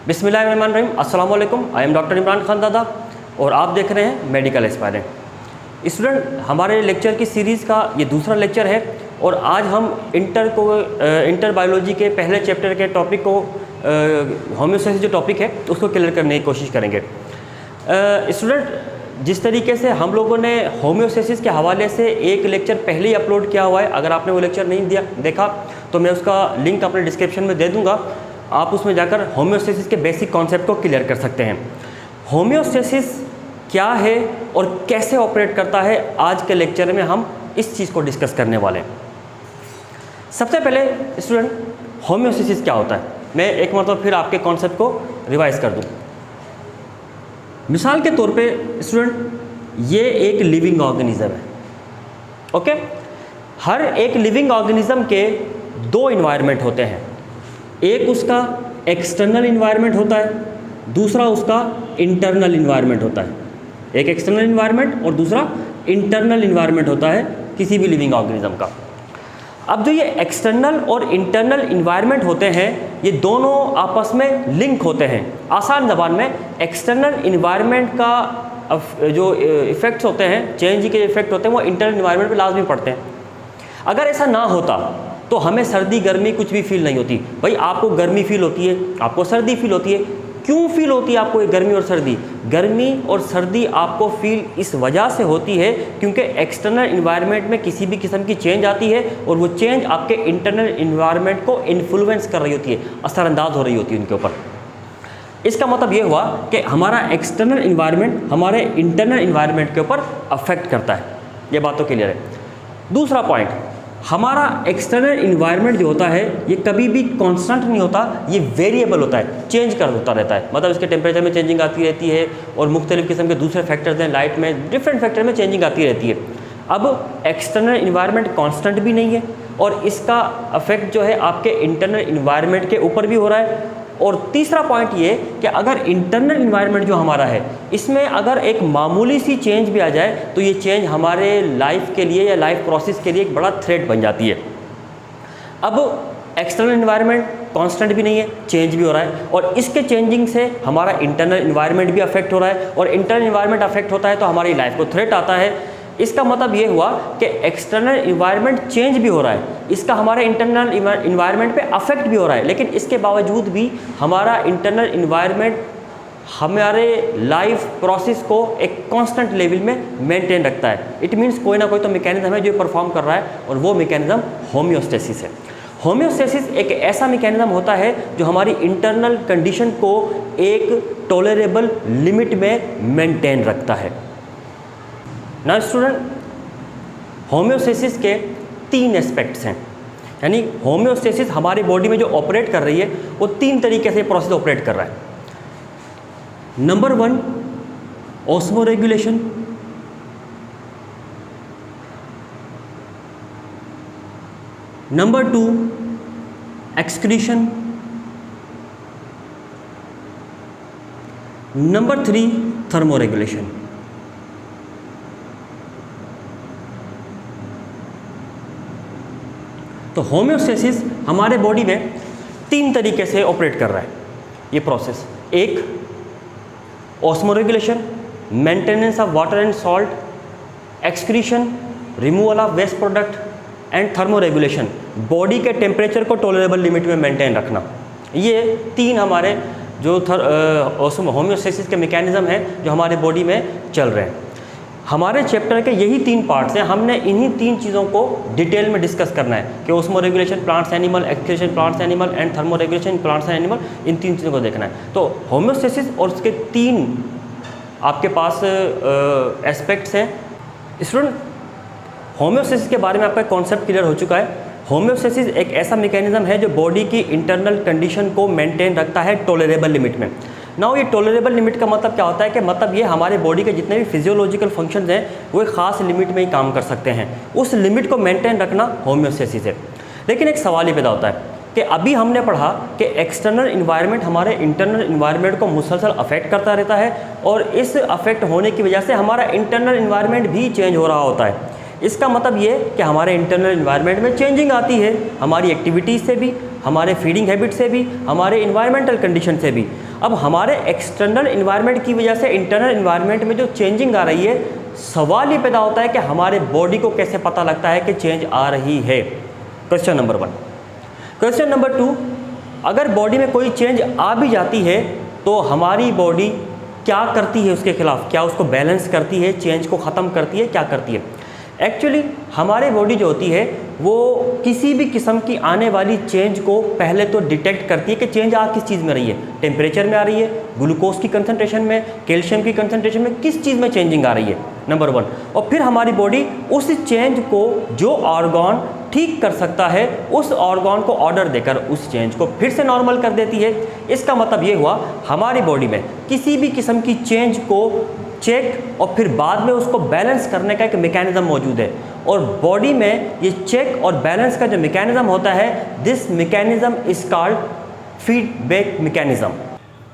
बिस्मिल्लाहिर्रहमानिर्रहीम, अस्सलाम वालेकुम। I am doctor Imran Khan दादा और आप देख रहे हैं मेडिकल एस्पायरेंट। स्टूडेंट, हमारे लेक्चर की सीरीज़ का ये दूसरा लेक्चर है और आज हम इंटर बायोलॉजी के पहले चैप्टर के टॉपिक को होम्योस्टेसिस जो टॉपिक है उसको क्लियर करने की कोशिश करेंगे। स्टूडेंट, जिस तरीके से हम लोगों ने होम्योस्टेसिस के हवाले से एक लेक्चर पहले ही अपलोड किया हुआ है, अगर आपने वो लेक्चर नहीं देखा तो मैं उसका लिंक अपने डिस्क्रिप्शन में दे दूँगा, आप उसमें जाकर होम्योस्टेसिस के बेसिक कॉन्सेप्ट को क्लियर कर सकते हैं। होम्योस्टेसिस क्या है और कैसे ऑपरेट करता है, आज के लेक्चर में हम इस चीज़ को डिस्कस करने वाले हैं। सबसे पहले स्टूडेंट, होम्योस्टेसिस क्या होता है, मैं एक मतलब फिर आपके कॉन्सेप्ट को रिवाइज कर दूं। मिसाल के तौर पे स्टूडेंट, ये एक लिविंग ऑर्गेनिज्म है। ओके, हर एक लिविंग ऑर्गेनिज्म के दो इन्वायरमेंट होते हैं, एक उसका एक्सटर्नल इन्वायरमेंट होता है, दूसरा उसका इंटरनल इन्वायरमेंट होता है। एक एक्सटर्नल इन्वायरमेंट और दूसरा इंटरनल इन्वायरमेंट होता है किसी भी लिविंग ऑर्गेनिज्म का। अब जो ये एक्सटर्नल और इंटरनल इन्वायरमेंट होते हैं, ये दोनों आपस में लिंक होते हैं। आसान ज़बान में एक्सटर्नल इन्वायरमेंट का जो इफ़ेक्ट्स होते हैं, चेंज के इफ़ेक्ट होते हैं, वो इंटरनल इन्वायरमेंट पे लाजमी पड़ते हैं। अगर ऐसा ना होता तो हमें सर्दी गर्मी कुछ भी फील नहीं होती। भाई, आपको गर्मी फील होती है, आपको सर्दी फील होती है। क्यों फील होती है आपको ये गर्मी और सर्दी? गर्मी और सर्दी आपको फील इस वजह से होती है क्योंकि एक्सटर्नल इन्वायरमेंट में किसी भी किस्म की चेंज आती है और वो चेंज आपके इंटरनल इन्वायरमेंट को इन्फ्लुएंस कर रही होती है, असरअंदाज हो रही होती है उनके ऊपर। इसका मतलब ये हुआ कि हमारा एक्सटर्नल इन्वायरमेंट हमारे इंटरनल इन्वायरमेंट के ऊपर अफेक्ट करता है। ये बात तो क्लियर है। दूसरा पॉइंट, हमारा एक्सटर्नल इन्वायरमेंट जो होता है ये कभी भी कांस्टेंट नहीं होता, ये वेरिएबल होता है, चेंज कर होता रहता है। मतलब इसके टेम्परेचर में चेंजिंग आती रहती है और मुख्तलिफ़ किस्म के दूसरे फैक्टर्स हैं, लाइट में डिफरेंट फैक्टर में चेंजिंग आती रहती है। अब एक्सटर्नल इन्वायरमेंट कांस्टेंट भी नहीं है और इसका अफेक्ट जो है आपके इंटरनल इन्वायरमेंट के ऊपर भी हो रहा है। और तीसरा पॉइंट ये कि अगर इंटरनल इन्वायरमेंट जो हमारा है इसमें अगर एक मामूली सी चेंज भी आ जाए तो ये चेंज हमारे लाइफ के लिए या लाइफ प्रोसेस के लिए एक बड़ा थ्रेट बन जाती है। अब एक्सटर्नल इन्वायरमेंट कांस्टेंट भी नहीं है, चेंज भी हो रहा है और इसके चेंजिंग से हमारा इंटरनल इन्वायरमेंट भी अफेक्ट हो रहा है और इंटरनल इन्वायरमेंट अफेक्ट होता है तो हमारी लाइफ को थ्रेट आता है। इसका मतलब ये हुआ कि एक्सटर्नल इन्वायरमेंट चेंज भी हो रहा है, इसका हमारे इंटरनल इन्वायरमेंट पे अफेक्ट भी हो रहा है, लेकिन इसके बावजूद भी हमारा इंटरनल इन्वायरमेंट हमारे लाइफ प्रोसेस को एक कांस्टेंट लेवल में मेंटेन रखता है। इट मीन्स कोई ना कोई तो मैकेनिज्म है जो परफॉर्म कर रहा है और वो मैकेनिज्म होम्योस्टेसिस है। होम्योस्टेसिस एक ऐसा मैकेनिज्म होता है जो हमारी इंटरनल कंडीशन को एक टॉलरेबल लिमिट में मेंटेन रखता है। ना स्टूडेंट, होम्योस्टेसिस के तीन एस्पेक्ट्स हैं, यानी होम्योस्टेसिस हमारी बॉडी में जो ऑपरेट कर रही है वो तीन तरीके से प्रोसेस ऑपरेट कर रहा है। Number 1, osmoregulation. Number 2, excretion. Number 3, thermoregulation. तो होम्योस्टेसिस हमारे बॉडी में तीन तरीके से ऑपरेट कर रहा है ये प्रोसेस। एक, osmoregulation, maintenance of water and salt, excretion, removal of waste product and thermoregulation, body के टेम्परेचर को टॉलरेबल लिमिट में मेंटेन रखना। ये तीन हमारे जो होम्योस्टेसिस के मैकेनिज्म हैं जो हमारे बॉडी में चल रहे हैं। हमारे चैप्टर के यही तीन पार्ट्स हैं, हमने इन्हीं तीन चीज़ों को डिटेल में डिस्कस करना है कि osmoregulation plants animal, excretion plants animal and thermoregulation plants animal, इन तीन चीज़ों को देखना है। तो होम्योस्टेसिस और उसके तीन आपके पास एस्पेक्ट्स हैं। स्टूडेंट, होम्योस्टेसिस के बारे में आपका कॉन्सेप्ट क्लियर हो चुका है। होम्योस्टेसिस एक ऐसा मैकेनिज्म है जो बॉडी की इंटरनल कंडीशन को मेंटेन रखता है टॉलरेबल लिमिट में। नाउ ये टॉलरेबल लिमिट का मतलब क्या होता है कि मतलब ये हमारे बॉडी के जितने भी फिजियोलॉजिकल फंक्शंस हैं वो एक ख़ास लिमिट में ही काम कर सकते हैं, उस लिमिट को मेंटेन रखना होम्योस्टेसिस है। लेकिन एक सवाल ये पैदा होता है कि अभी हमने पढ़ा कि एक्सटर्नल इन्वायरमेंट हमारे इंटरनल इन्वायरमेंट को मुसलसल अफेक्ट करता रहता है और इस अफेक्ट होने की वजह से हमारा इंटरनल इन्वायरमेंट भी चेंज हो रहा होता है। इसका मतलब ये कि हमारे इंटरनल इन्वायरमेंट में चेंजिंग आती है, हमारी एक्टिविटीज़ से भी, हमारे फीडिंग हैबिट से भी, हमारे इन्वायरमेंटल कंडीशन से भी। अब हमारे एक्सटर्नल इन्वायरमेंट की वजह से इंटरनल इन्वायरमेंट में जो चेंजिंग आ रही है, सवाल ये पैदा होता है कि हमारे बॉडी को कैसे पता लगता है कि चेंज आ रही है। Question number 1। क्वेश्चन नंबर 2, अगर बॉडी में कोई चेंज आ भी जाती है तो हमारी बॉडी क्या करती है उसके खिलाफ? क्या उसको बैलेंस करती है, चेंज को ख़त्म करती है, क्या करती है? एक्चुअली हमारी बॉडी जो होती है वो किसी भी किस्म की आने वाली चेंज को पहले तो डिटेक्ट करती है कि चेंज आ किस चीज़ में रही है। टेम्परेचर में आ रही है, ग्लूकोज की कंसंट्रेशन में, कैल्शियम की कंसंट्रेशन में, किस चीज़ में चेंजिंग आ रही है, नंबर 1। और फिर हमारी बॉडी उस चेंज को जो ऑर्गन ठीक कर सकता है उस ऑर्गन को ऑर्डर देकर उस चेंज को फिर से नॉर्मल कर देती है। इसका मतलब ये हुआ हमारी बॉडी में किसी भी किस्म की चेंज को चेक और फिर बाद में उसको बैलेंस करने का एक मैकेनिज्म मौजूद है। और बॉडी में ये चेक और बैलेंस का जो मैकेनिज्म होता है, this mechanism is called feedback mechanism.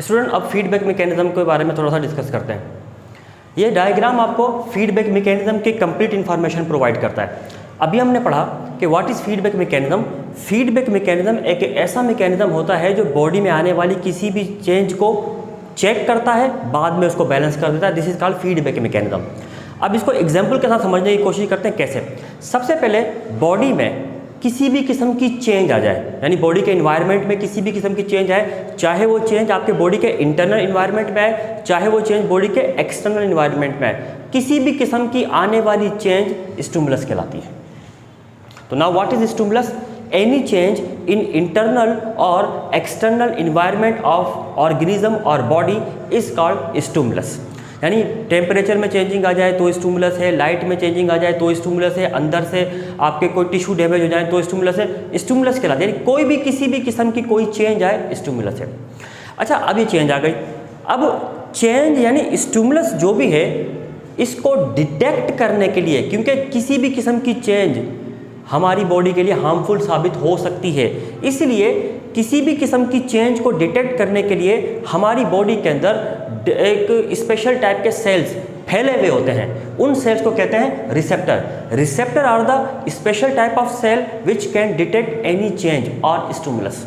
Student, अब फीडबैक मैकेनिज्म के बारे में थोड़ा सा डिस्कस करते हैं। ये डायग्राम आपको फीडबैक मैकेनिज्म की कंप्लीट इन्फॉर्मेशन प्रोवाइड करता है। अभी हमने पढ़ा कि what is feedback mechanism. Feedback mechanism एक ऐसा मैकेनिज्म होता है जो बॉडी में आने वाली किसी भी चेंज को चेक करता है, बाद में उसको बैलेंस कर देता है। This is called feedback mechanism. अब इसको एग्जांपल के साथ समझने की कोशिश करते हैं। कैसे? सबसे पहले बॉडी में किसी भी किस्म की चेंज आ जाए, यानी बॉडी के इन्वायरमेंट में किसी भी किस्म की चेंज आए, चाहे वो चेंज आपके बॉडी के इंटरनल इन्वायरमेंट में आए, चाहे वो चेंज बॉडी के एक्सटर्नल इन्वायरमेंट में आए, किसी भी किस्म की आने वाली चेंज स्टिमुलस कहलाती है। तो now what is stimulus? Any change in internal और एक्सटर्नल इन्वायरमेंट ऑफ ऑर्गेनिज्म और बॉडी इज कॉल्ड स्टिमुलस। यानी टेम्परेचर में चेंजिंग आ जाए तो स्टिमुलस है, लाइट में चेंजिंग आ जाए तो स्टिमुलस है, अंदर से आपके कोई टिश्यू डैमेज हो जाए तो स्टिमुलस है। स्टिमुलस कहलाते हैं, यानी कोई भी किसी भी किस्म की कोई चेंज आए स्टिमुलस है। अच्छा, अब ये चेंज आ गई। अब चेंज यानी स्टिमुलस जो भी है इसको डिटेक्ट करने के लिए, क्योंकि किसी भी किस्म की चेंज हमारी बॉडी के लिए हार्मफुल साबित हो सकती है, इसलिए किसी भी किस्म की चेंज को डिटेक्ट करने के लिए हमारी बॉडी के अंदर एक स्पेशल टाइप के सेल्स फैले हुए होते हैं। उन सेल्स को कहते हैं receptor. Receptor are the special type of cell which can detect any change और स्टिमुलस।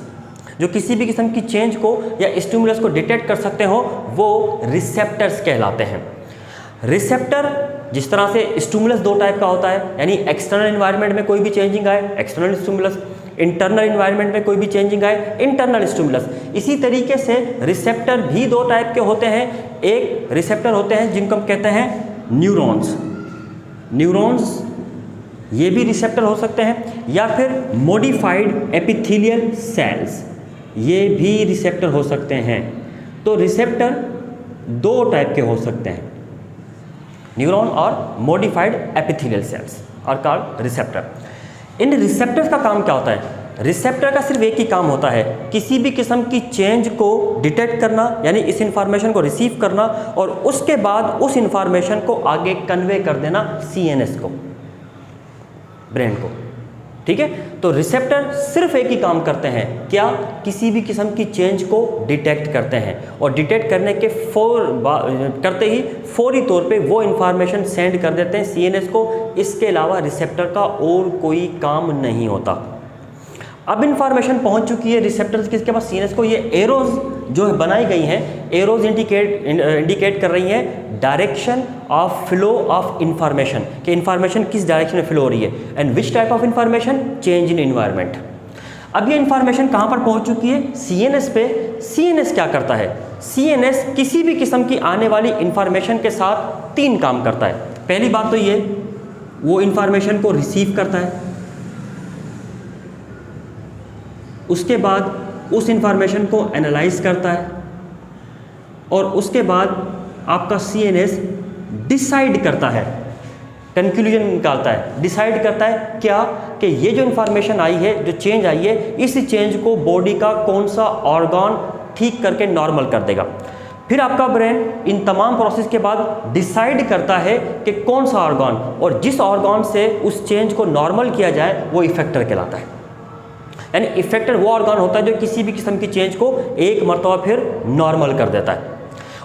जो किसी भी किस्म की चेंज को या स्टिमुलस को डिटेक्ट कर सकते हो वो रिसेप्टर्स कहलाते हैं। रिसेप्टर जिस तरह से स्टिमुलस दो टाइप का होता है, यानी एक्सटर्नल इन्वायरमेंट में कोई भी चेंजिंग आए एक्सटर्नल स्टिमुलस, इंटरनल इन्वायरमेंट में कोई भी चेंजिंग आए इंटरनल स्टिमुलस। इसी तरीके से रिसेप्टर भी दो टाइप के होते हैं। एक रिसेप्टर होते हैं जिनको हम कहते हैं न्यूरॉन्स। न्यूरॉन्स ये भी रिसेप्टर हो सकते हैं, या फिर मॉडिफाइड एपिथेलियल सेल्स, ये भी रिसेप्टर हो सकते हैं। तो रिसेप्टर दो टाइप के हो सकते हैं, न्यूरॉन और मॉडिफाइड एपिथेलियल सेल्स और कॉल्ड रिसेप्टर। इन रिसेप्टर्स का काम क्या होता है? रिसेप्टर का सिर्फ एक ही काम होता है, किसी भी किस्म की चेंज को डिटेक्ट करना, यानी इस इंफॉर्मेशन को रिसीव करना और उसके बाद उस इंफॉर्मेशन को आगे कन्वे कर देना सीएनएस को, ब्रेन को। ठीक है, तो रिसेप्टर सिर्फ एक ही काम करते हैं, क्या? किसी भी किस्म की चेंज को डिटेक्ट करते हैं और डिटेक्ट करने के करते ही फौरी तौर पे वो इन्फॉर्मेशन सेंड कर देते हैं सीएनएस को। इसके अलावा रिसेप्टर का और कोई काम नहीं होता। अब इन्फॉर्मेशन पहुंच चुकी है रिसेप्टर्स किसके पास? सीएनएस को। ये एरोज जो बनाई गई हैं, एरोज इंडिकेट कर रही हैं direction of flow of information, कि इंफॉर्मेशन किस डायरेक्शन में फ्लो हो रही है। And which type of information? Change in environment. अब ये इंफॉर्मेशन कहाँ पर पहुंच चुकी है? सीएनएस पे। सीएनएस क्या करता है? सीएनएस किसी भी किस्म की आने वाली इंफॉर्मेशन के साथ तीन काम करता है। पहली बात तो ये, वो इंफॉर्मेशन को रिसीव करता है, उसके बाद उस इंफॉर्मेशन को एनालाइज करता है और उसके बाद आपका सीएनएस डिसाइड करता है, कंक्लूजन निकालता है, डिसाइड करता है क्या? कि ये जो इंफॉर्मेशन आई है, जो चेंज आई है, इस चेंज को बॉडी का कौन सा ऑर्गन ठीक करके नॉर्मल कर देगा। फिर आपका ब्रेन इन तमाम प्रोसेस के बाद डिसाइड करता है कि कौन सा ऑर्गन, और जिस ऑर्गन से उस चेंज को नॉर्मल किया जाए वो इफेक्टर कहलाता है। यानी इफेक्टर वो ऑर्गन होता है जो किसी भी किस्म की चेंज को एक मरतबा फिर नॉर्मल कर देता है।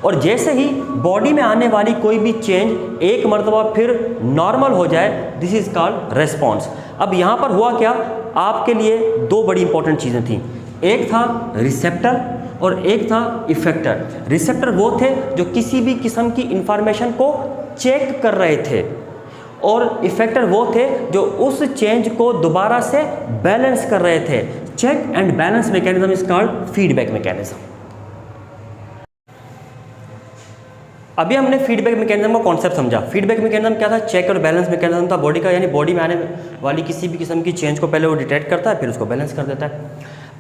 और जैसे ही बॉडी में आने वाली कोई भी चेंज एक मरतबा फिर नॉर्मल हो जाए, दिस इज कॉल्ड रेस्पॉन्स। अब यहाँ पर हुआ क्या? आपके लिए दो बड़ी इंपॉर्टेंट चीज़ें थी। एक था रिसेप्टर और एक था इफेक्टर। रिसेप्टर वो थे जो किसी भी किस्म की इंफॉर्मेशन को चेक कर रहे थे, और इफेक्टर वो थे जो उस चेंज को दोबारा से बैलेंस कर रहे थे। Check and balance mechanism is called feedback mechanism. अभी हमने फीडबैक मैकेनिज्म का कॉन्सेप्ट समझा। फीडबैक मैकेनिज्म क्या था? चेक और बैलेंस मैकेनिज्म था बॉडी का, यानी बॉडी में आने वाली किसी भी किस्म की चेंज को पहले वो डिटेक्ट करता है, फिर उसको बैलेंस कर देता है।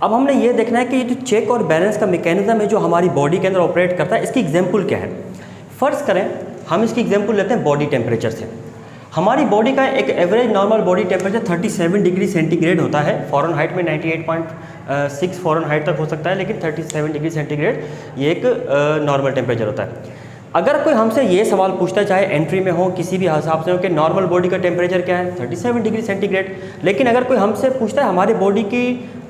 अब हमने ये देखना है कि ये जो चेक और बैलेंस का मैकेनिज्म है जो हमारी बॉडी के अंदर ऑपरेट करता है, इसकी एग्जाम्पल क्या है। फर्स्ट करें, हम इसकी एग्जाम्पल लेते हैं बॉडी टेम्परेचर से। हमारी बॉडी का एक average normal body temperature 37 degree centigrade होता है। फ़ारेनहाइट में 98.6 फ़ारेनहाइट तक हो सकता है, लेकिन 37 डिग्री सेंटीग्रेड ये एक नॉर्मल टेम्परेचर होता है। अगर कोई हमसे ये सवाल पूछता है, चाहे एंट्री में हो किसी भी हिसाब से हो, कि नॉर्मल बॉडी का टेम्परेचर क्या है, 37 डिग्री सेंटीग्रेड, लेकिन अगर कोई हमसे पूछता है हमारे बॉडी की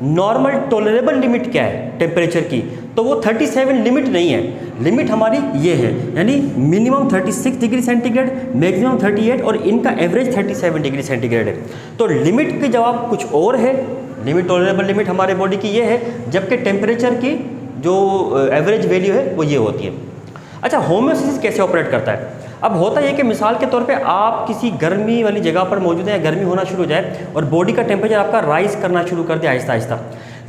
नॉर्मल टॉलरेबल लिमिट क्या है टेम्परेचर की, तो वो 37 लिमिट नहीं है। लिमिट हमारी ये है, यानी मिनिमम 36 डिग्री सेंटीग्रेड, मैक्सिमम 38, और इनका एवरेज 37 डिग्री सेंटीग्रेड है। तो लिमिट की जवाब कुछ और है। लिमिट, टॉलरेबल लिमिट हमारे बॉडी की ये है, जबकि टेम्परेचर की जो एवरेज वैल्यू है वो ये होती है। अच्छा, होम्योस्टेसिस कैसे ऑपरेट करता है? अब होता है कि मिसाल के तौर पे आप किसी गर्मी वाली जगह पर मौजूद हैं, या गर्मी होना शुरू हो जाए और बॉडी का टेम्परेचर आपका राइज करना शुरू कर दिया आहिस्ता आहिस्ता।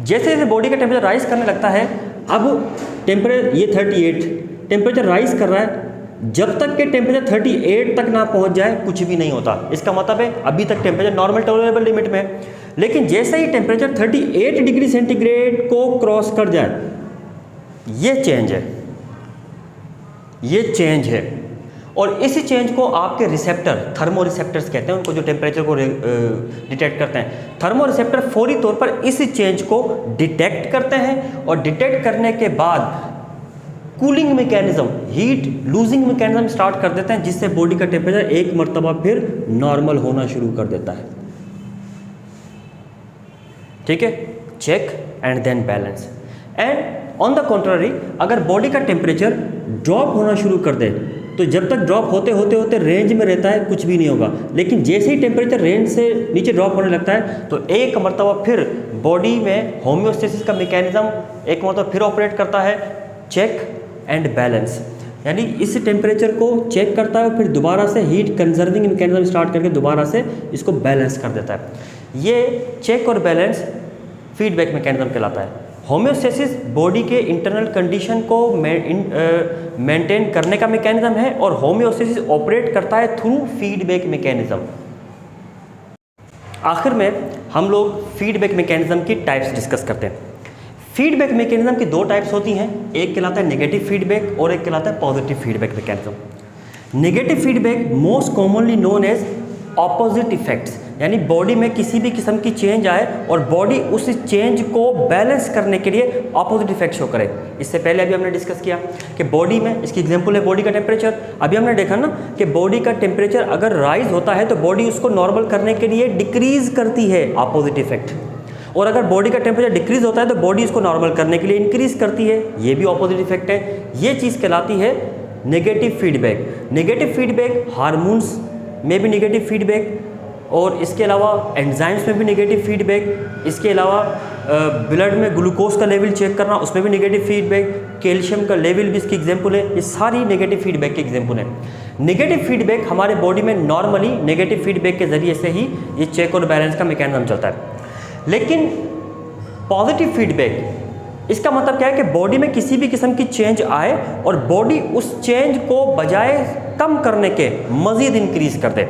जैसे जैसे बॉडी का टेम्परेचर राइज करने लगता है, अब टेम्परेचर ये 38 टेम्परेचर राइज कर रहा है, जब तक के टेम्परेचर 38 तक ना पहुंच जाए कुछ भी नहीं होता। इसका मतलब है अभी तक टेम्परेचर नॉर्मल टॉलरेबल लिमिट में है। लेकिन जैसे ही टेम्परेचर 38 डिग्री सेंटीग्रेड को क्रॉस कर जाए, ये चेंज है, ये चेंज है। और इस चेंज को आपके रिसेप्टर, थर्मो रिसेप्टर्स कहते हैं उनको, जो टेम्परेचर को डिटेक्ट करते हैं। थर्मो रिसेप्टर फौरी तौर पर इस चेंज को डिटेक्ट करते हैं, और डिटेक्ट करने के बाद cooling mechanism, heat losing mechanism start कर देते हैं, जिससे बॉडी का टेम्परेचर एक मर्तबा फिर नॉर्मल होना शुरू कर देता है। ठीक है, check and then balance. And on the contrary, अगर बॉडी का टेम्परेचर ड्रॉप होना शुरू कर दे, तो जब तक ड्रॉप होते होते होते रेंज में रहता है कुछ भी नहीं होगा, लेकिन जैसे ही टेम्परेचर रेंज से नीचे ड्रॉप होने लगता है, तो एक मरतबा फिर बॉडी में होम्योस्टेसिस का मैकेनिज्म एक मरतबा फिर ऑपरेट करता है, चेक एंड बैलेंस। यानी इस टेम्परेचर को चेक करता है, फिर दोबारा से हीट कंजर्विंग मैकेनिज्म स्टार्ट करके दोबारा से इसको बैलेंस कर देता है। ये चेक और बैलेंस फीडबैक मैकेनिज्म कहलाता है। होम्योस्टेसिस बॉडी के इंटरनल कंडीशन को मेंटेन करने का मैकेनिज्म है, और होम्योस्टेसिस ऑपरेट करता है थ्रू फीडबैक मैकेनिज्म। आखिर में हम लोग फीडबैक मैकेनिज्म की टाइप्स डिस्कस करते हैं। फीडबैक मैकेनिज्म की दो टाइप्स होती हैं, एक कहलाता है नेगेटिव फीडबैक और एक कहलाता है positive feedback mechanism. Negative feedback most commonly known as opposite effects, यानी बॉडी में किसी भी किस्म की चेंज आए और बॉडी उस चेंज को बैलेंस करने के लिए ऑपोजिट इफेक्ट शो करे। इससे पहले अभी हमने डिस्कस किया कि बॉडी में, इसकी एग्जांपल है बॉडी का टेम्परेचर। अभी हमने देखा ना कि बॉडी का टेम्परेचर अगर राइज होता है तो बॉडी उसको नॉर्मल करने के लिए डिक्रीज करती है, ऑपोजिट इफेक्ट। और अगर बॉडी का टेम्परेचर डिक्रीज होता है तो बॉडी इसको नॉर्मल करने के लिए इंक्रीज करती है, ये भी ऑपोजिट इफेक्ट है। ये चीज़ कहलाती है negative feedback. Negative feedback hormones में भी नेगेटिव फीडबैक, और इसके अलावा एंजाइम्स में भी नेगेटिव फीडबैक, इसके अलावा ब्लड में ग्लूकोज का लेवल चेक करना, उसमें भी नेगेटिव फीडबैक, कैल्शियम का लेवल भी इसकी एग्जांपल है। ये सारी नेगेटिव फीडबैक के एग्जांपल हैं। नेगेटिव फीडबैक हमारे बॉडी में नॉर्मली नेगेटिव फीडबैक के ज़रिए से ही ये चेक और बैलेंस का मैकेनिज्म चलता है। लेकिन पॉजिटिव फीडबैक, इसका मतलब क्या है कि बॉडी में किसी भी किस्म की चेंज आए और बॉडी उस चेंज को बजाय कम करने के मज़ीद इंक्रीज कर दे।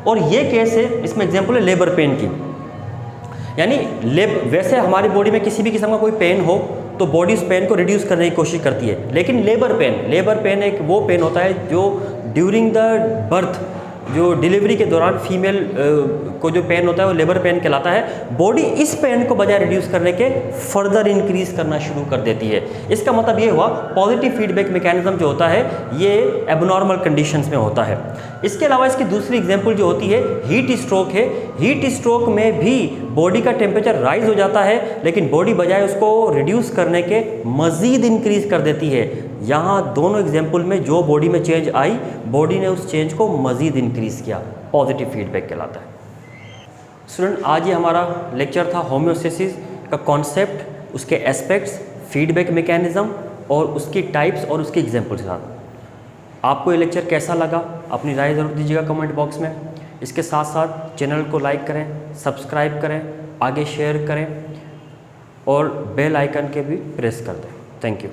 और ये केस है, इसमें एग्जांपल है लेबर पेन की। यानी वैसे हमारी बॉडी में किसी भी किस्म का कोई पेन हो तो बॉडी उस पेन को रिड्यूस करने की कोशिश करती है, लेकिन लेबर पेन एक वो पेन होता है जो ड्यूरिंग द बर्थ, जो डिलीवरी के दौरान फीमेल को जो पेन होता है वो लेबर पेन कहलाता है। बॉडी इस पेन को बजाय रिड्यूस करने के फर्दर इंक्रीज करना शुरू कर देती है। इसका मतलब ये हुआ पॉजिटिव फीडबैक मैकेनिज्म जो होता है ये एबनॉर्मल कंडीशंस में होता है। इसके अलावा इसकी दूसरी एग्जांपल जो होती है हीट स्ट्रोक है। हीट स्ट्रोक में भी बॉडी का टेम्परेचर राइज हो जाता है, लेकिन बॉडी बजाय उसको रिड्यूस करने के मज़ीद इंक्रीज कर देती है। यहाँ दोनों एग्जाम्पल में जो बॉडी में चेंज आई, बॉडी ने उस चेंज को मज़ीद इंक्रीज़ किया, पॉजिटिव फीडबैक कहलाता है। स्टूडेंट, आज ये हमारा लेक्चर था होम्योस्टेसिस का कॉन्सेप्ट, उसके एस्पेक्ट्स, फीडबैक मैकेनिज़्म और उसकी टाइप्स और उसके एग्जाम्पल के साथ। आपको ये लेक्चर कैसा लगा अपनी राय ज़रूर दीजिएगा कमेंट बॉक्स में। इसके साथ साथ चैनल को लाइक करें, सब्सक्राइब करें, आगे शेयर करें और बेल आइकन के भी प्रेस कर दें। Thank you.